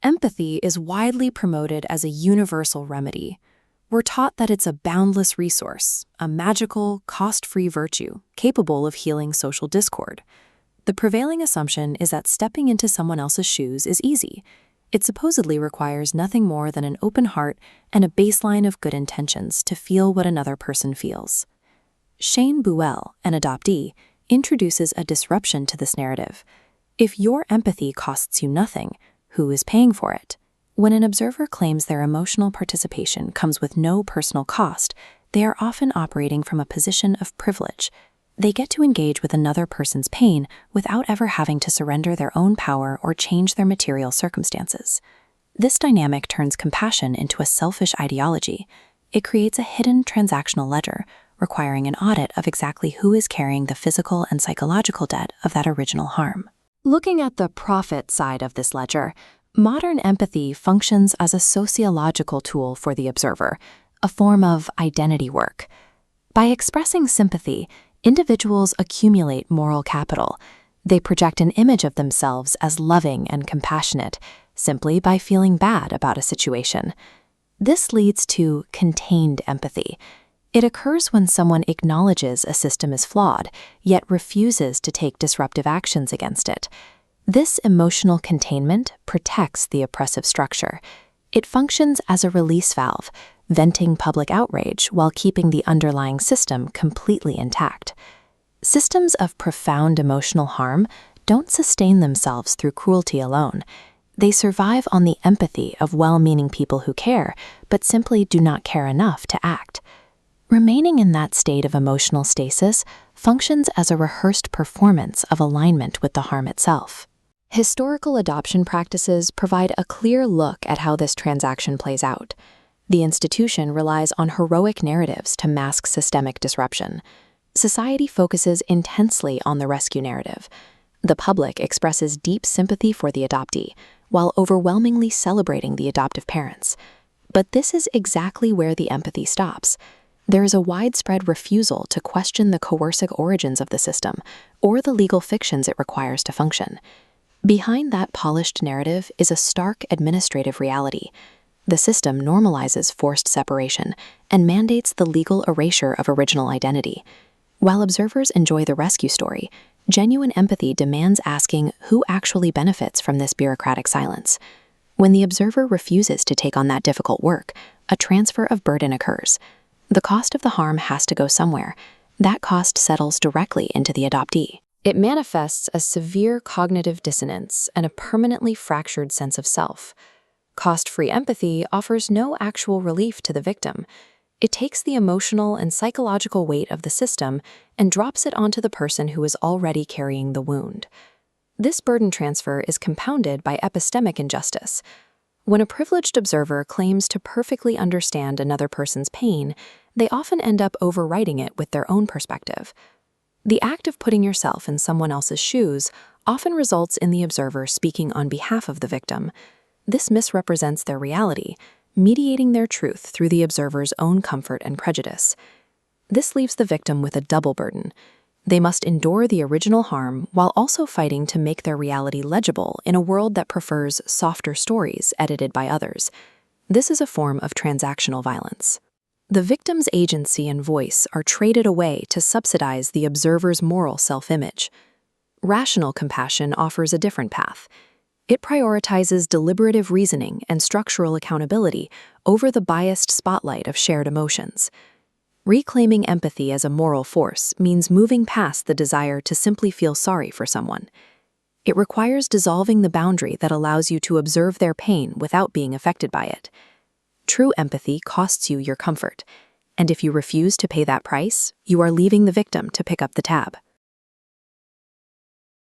Empathy is widely promoted as a universal remedy. We're taught that it's a boundless resource, a magical, cost-free virtue capable of healing social discord. The prevailing assumption is that stepping into someone else's shoes is easy. It supposedly requires nothing more than an open heart and a baseline of good intentions to feel what another person feels. Shane Buell, an adoptee, introduces a disruption to this narrative. If your empathy costs you nothing, who is paying for it? When an observer claims their emotional participation comes with no personal cost, they are often operating from a position of privilege. They get to engage with another person's pain without ever having to surrender their own power or change their material circumstances. This dynamic turns compassion into a selfish ideology. It creates a hidden transactional ledger, requiring an audit of exactly who is carrying the physical and psychological debt of that original harm. Looking at the profit side of this ledger, modern empathy functions as a sociological tool for the observer, a form of identity work. By expressing sympathy, individuals accumulate moral capital. They project an image of themselves as loving and compassionate, simply by feeling bad about a situation. This leads to contained empathy. It occurs when someone acknowledges a system is flawed, yet refuses to take disruptive actions against it. This emotional containment protects the oppressive structure. It functions as a release valve, venting public outrage while keeping the underlying system completely intact. Systems of profound emotional harm don't sustain themselves through cruelty alone. They survive on the empathy of well-meaning people who care, but simply do not care enough to act. Remaining in that state of emotional stasis functions as a rehearsed performance of alignment with the harm itself. Historical adoption practices provide a clear look at how this transaction plays out. The institution relies on heroic narratives to mask systemic disruption. Society focuses intensely on the rescue narrative. The public expresses deep sympathy for the adoptee, while overwhelmingly celebrating the adoptive parents. But this is exactly where the empathy stops. There is a widespread refusal to question the coercive origins of the system or the legal fictions it requires to function. Behind that polished narrative is a stark administrative reality. The system normalizes forced separation and mandates the legal erasure of original identity. While observers enjoy the rescue story, genuine empathy demands asking who actually benefits from this bureaucratic silence. When the observer refuses to take on that difficult work, a transfer of burden occurs. The cost of the harm has to go somewhere. That cost settles directly into the adoptee. It manifests as severe cognitive dissonance and a permanently fractured sense of self. Cost-free empathy offers no actual relief to the victim. It takes the emotional and psychological weight of the system and drops it onto the person who is already carrying the wound. This burden transfer is compounded by epistemic injustice. When a privileged observer claims to perfectly understand another person's pain, they often end up overwriting it with their own perspective. The act of putting yourself in someone else's shoes often results in the observer speaking on behalf of the victim. This misrepresents their reality, mediating their truth through the observer's own comfort and prejudice. This leaves the victim with a double burden. They must endure the original harm while also fighting to make their reality legible in a world that prefers softer stories edited by others. This is a form of transactional violence. The victim's agency and voice are traded away to subsidize the observer's moral self-image. Rational compassion offers a different path. It prioritizes deliberative reasoning and structural accountability over the biased spotlight of shared emotions. Reclaiming empathy as a moral force means moving past the desire to simply feel sorry for someone. It requires dissolving the boundary that allows you to observe their pain without being affected by it. True empathy costs you your comfort, and if you refuse to pay that price, you are leaving the victim to pick up the tab.